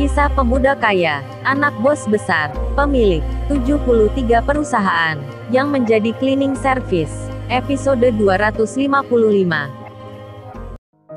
Kisah pemuda kaya, anak bos besar, pemilik 73 perusahaan, yang menjadi cleaning service. Episode 255.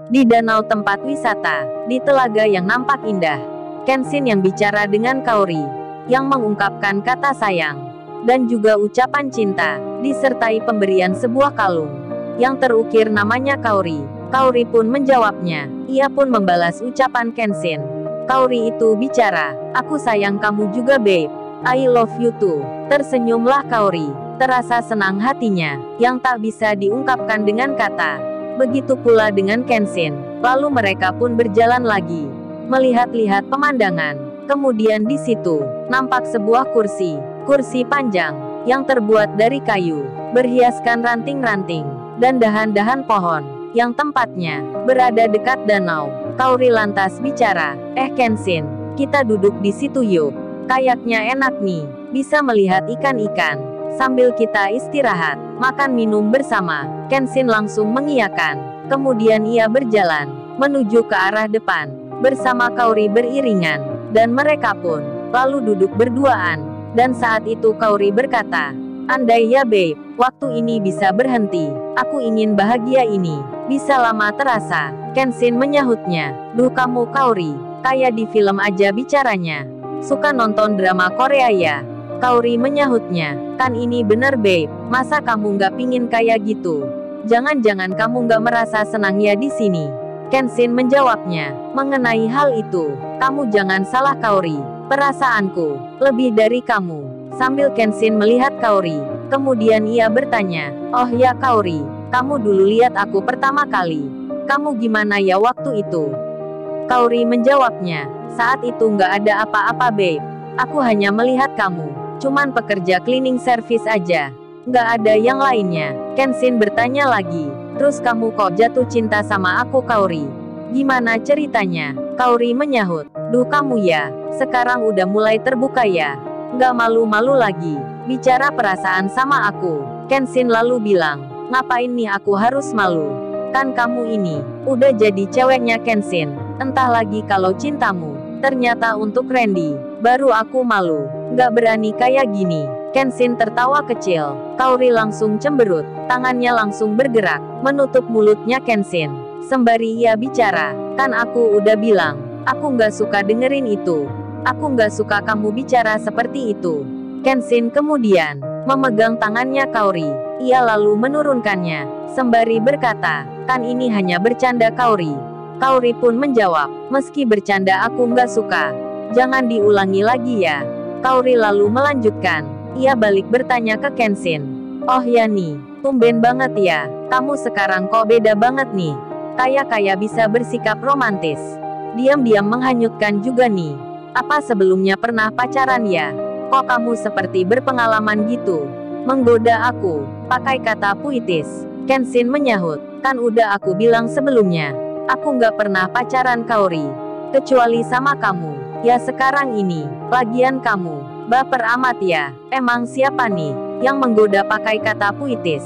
Di danau tempat wisata, di telaga yang nampak indah, Kenshin yang bicara dengan Kaori, yang mengungkapkan kata sayang, dan juga ucapan cinta, disertai pemberian sebuah kalung, yang terukir namanya Kaori. Kaori pun menjawabnya, ia pun membalas ucapan Kenshin. Kaori itu bicara, aku sayang kamu juga babe, I love you too. Tersenyumlah Kaori, terasa senang hatinya, yang tak bisa diungkapkan dengan kata. Begitu pula dengan Kenshin, lalu mereka pun berjalan lagi, melihat-lihat pemandangan. Kemudian di situ, nampak sebuah kursi panjang, yang terbuat dari kayu, berhiaskan ranting-ranting, dan dahan-dahan pohon, yang tempatnya berada dekat danau. Kaori lantas bicara, Kenshin, kita duduk di situ yuk. Kayaknya enak nih, bisa melihat ikan-ikan, sambil kita istirahat, makan minum bersama. Kenshin langsung mengiyakan. Kemudian ia berjalan, menuju ke arah depan, bersama Kaori beriringan, dan mereka pun, lalu duduk berduaan. Dan saat itu Kaori berkata, andai ya babe, waktu ini bisa berhenti, aku ingin bahagia ini bisa lama terasa. Kenshin menyahutnya, duh kamu Kaori, kayak di film aja bicaranya. Suka nonton drama Korea ya? Kaori menyahutnya, kan ini bener babe, masa kamu nggak pingin kayak gitu? Jangan-jangan kamu nggak merasa senang ya di sini? Kenshin menjawabnya, mengenai hal itu, kamu jangan salah Kaori, perasaanku lebih dari kamu. Sambil Kenshin melihat Kaori, kemudian ia bertanya, oh ya Kaori, kamu dulu lihat aku pertama kali, kamu gimana ya waktu itu? Kaori menjawabnya, saat itu nggak ada apa-apa babe, aku hanya melihat kamu, cuman pekerja cleaning service aja, nggak ada yang lainnya. Kenshin bertanya lagi, terus kamu kok jatuh cinta sama aku Kaori? Gimana ceritanya? Kaori menyahut, duh kamu ya, sekarang udah mulai terbuka ya, nggak malu-malu lagi, bicara perasaan sama aku. Kenshin lalu bilang, ngapain nih aku harus malu? Kan kamu ini, udah jadi ceweknya Kenshin, entah lagi kalau cintamu ternyata untuk Randy, baru aku malu, nggak berani kayak gini. Kenshin tertawa kecil. Kaori langsung cemberut, tangannya langsung bergerak, menutup mulutnya Kenshin, sembari ia bicara, kan aku udah bilang, aku nggak suka dengerin itu, aku nggak suka kamu bicara seperti itu. Kenshin kemudian memegang tangannya Kaori, ia lalu menurunkannya, sembari berkata, kan ini hanya bercanda Kaori. Kaori pun menjawab, meski bercanda aku nggak suka, jangan diulangi lagi ya. Kaori lalu melanjutkan, ia balik bertanya ke Kenshin, oh ya nih, tumben banget ya, kamu sekarang kok beda banget nih, kayak bisa bersikap romantis, diam-diam menghanyutkan juga nih. Apa sebelumnya pernah pacaran ya? Kok kamu seperti berpengalaman gitu, menggoda aku, pakai kata puitis. Kenshin menyahut, kan udah aku bilang sebelumnya, aku nggak pernah pacaran Kaori, kecuali sama kamu, ya sekarang ini, lagian kamu, baper amat ya, emang siapa nih, yang menggoda pakai kata puitis?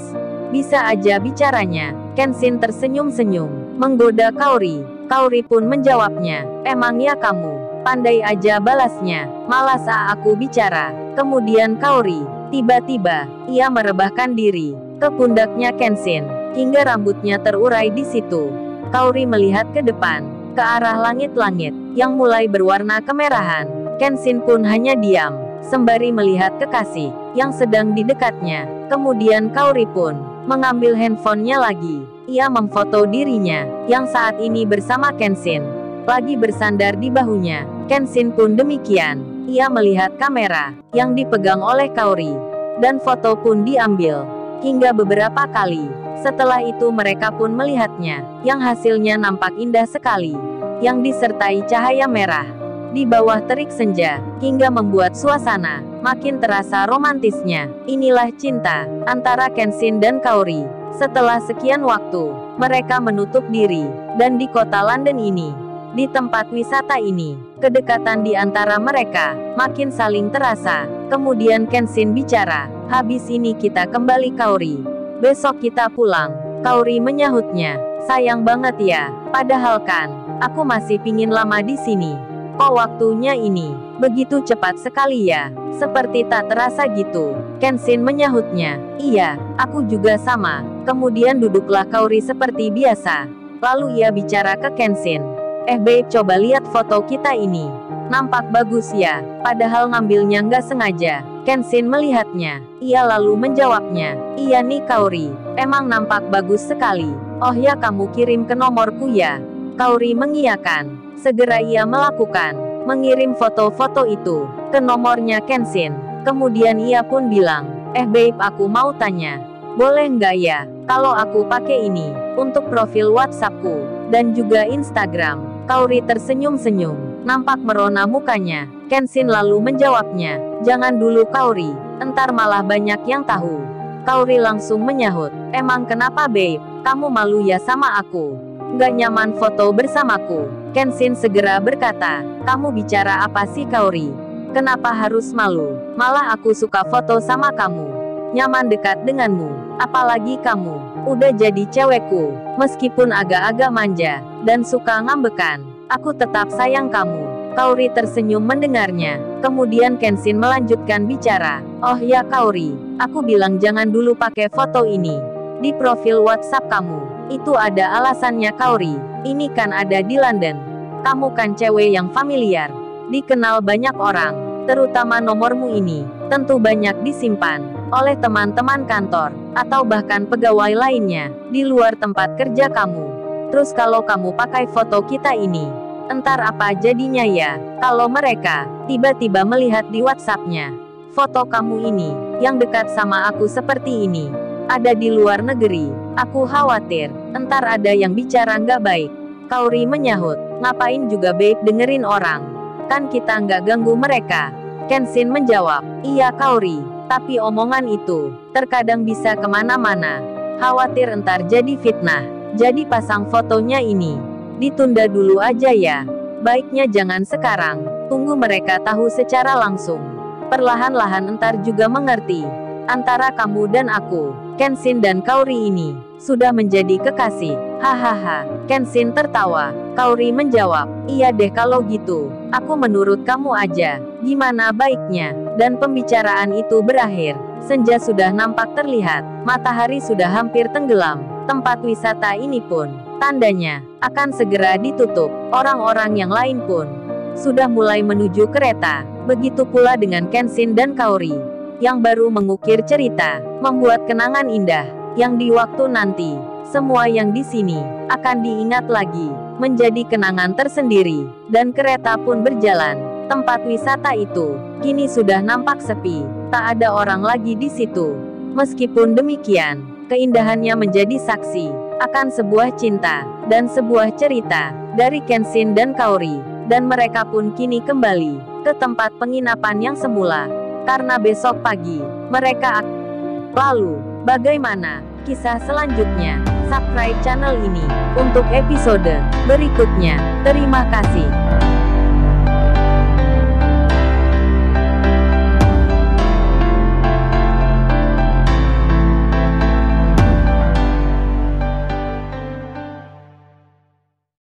Bisa aja bicaranya. Kenshin tersenyum-senyum, menggoda Kaori. Kaori pun menjawabnya, emang ya kamu, pandai aja balasnya, malas aku bicara. Kemudian Kaori, tiba-tiba, ia merebahkan diri ke pundaknya Kenshin, hingga rambutnya terurai di situ. Kaori melihat ke depan, ke arah langit-langit, yang mulai berwarna kemerahan. Kenshin pun hanya diam, sembari melihat kekasih, yang sedang di dekatnya. Kemudian Kaori pun mengambil handphonenya lagi. Ia memfoto dirinya, yang saat ini bersama Kenshin, lagi bersandar di bahunya. Kenshin pun demikian, ia melihat kamera, yang dipegang oleh Kaori, dan foto pun diambil, hingga beberapa kali. Setelah itu mereka pun melihatnya, yang hasilnya nampak indah sekali, yang disertai cahaya merah, di bawah terik senja, hingga membuat suasana makin terasa romantisnya. Inilah cinta antara Kenshin dan Kaori. Setelah sekian waktu, mereka menutup diri, dan di kota London ini, di tempat wisata ini, kedekatan di antara mereka makin saling terasa. Kemudian Kenshin bicara, habis ini kita kembali Kaori, besok kita pulang. Kaori menyahutnya, sayang banget ya, padahal kan, aku masih pingin lama di sini. Kok waktunya ini begitu cepat sekali ya? Seperti tak terasa gitu. Kenshin menyahutnya. Iya, aku juga sama. Kemudian duduklah Kaori seperti biasa. Lalu ia bicara ke Kenshin. Babe, coba lihat foto kita ini. Nampak bagus ya, padahal ngambilnya nggak sengaja. Kenshin melihatnya. Ia lalu menjawabnya. Iya nih Kaori, emang nampak bagus sekali. Oh ya, kamu kirim ke nomorku ya? Kaori mengiyakan. Segera ia mengirim foto-foto itu ke nomornya Kenshin. Kemudian ia pun bilang, babe, aku mau tanya. Boleh nggak ya, kalau aku pakai ini untuk profil WhatsAppku dan juga Instagram? Kaori tersenyum-senyum, nampak merona mukanya. Kenshin lalu menjawabnya, jangan dulu Kaori, entar malah banyak yang tahu. Kaori langsung menyahut, emang kenapa babe, kamu malu ya sama aku? Nggak nyaman foto bersamaku? Kenshin segera berkata, kamu bicara apa sih Kaori? Kenapa harus malu? Malah aku suka foto sama kamu. Nyaman dekat denganmu. Apalagi kamu udah jadi cewekku. Meskipun agak-agak manja dan suka ngambekan, aku tetap sayang kamu. Kaori tersenyum mendengarnya. Kemudian Kenshin melanjutkan bicara. Oh ya Kaori, aku bilang jangan dulu pakai foto ini di profil WhatsApp kamu. Itu ada alasannya Kaori. Ini kan ada di London. Kamu kan cewek yang familiar, dikenal banyak orang. Terutama nomormu ini tentu banyak disimpan oleh teman-teman kantor atau bahkan pegawai lainnya di luar tempat kerja kamu. Terus kalau kamu pakai foto kita ini, entar apa jadinya ya kalau mereka tiba-tiba melihat di WhatsApp-nya foto kamu ini yang dekat sama aku seperti ini, ada di luar negeri. Aku khawatir entar ada yang bicara nggak baik. Kaori menyahut, ngapain juga babe dengerin orang? Kan kita nggak ganggu mereka. Kenshin menjawab, iya Kaori, tapi omongan itu terkadang bisa kemana-mana. Khawatir entar jadi fitnah. Jadi pasang fotonya ini ditunda dulu aja ya. Baiknya jangan sekarang, tunggu mereka tahu secara langsung. Perlahan-lahan entar juga mengerti. Antara kamu dan aku, Kenshin dan Kaori ini sudah menjadi kekasih. Hahaha. Kenshin tertawa. Kaori menjawab, iya deh kalau gitu. Aku menurut kamu aja. Gimana baiknya? Dan pembicaraan itu berakhir. Senja sudah nampak terlihat. Matahari sudah hampir tenggelam. Tempat wisata ini pun tandanya akan segera ditutup. Orang-orang yang lain pun sudah mulai menuju kereta. Begitu pula dengan Kenshin dan Kaori yang baru mengukir cerita, membuat kenangan indah, yang di waktu nanti, semua yang di sini, akan diingat lagi, menjadi kenangan tersendiri, dan kereta pun berjalan. Tempat wisata itu, kini sudah nampak sepi, tak ada orang lagi di situ. Meskipun demikian, keindahannya menjadi saksi, akan sebuah cinta, dan sebuah cerita, dari Kenshin dan Kaori, dan mereka pun kini kembali, ke tempat penginapan yang semula. Karena besok pagi, mereka lalu, bagaimana kisah selanjutnya? Subscribe channel ini untuk episode berikutnya. Terima kasih.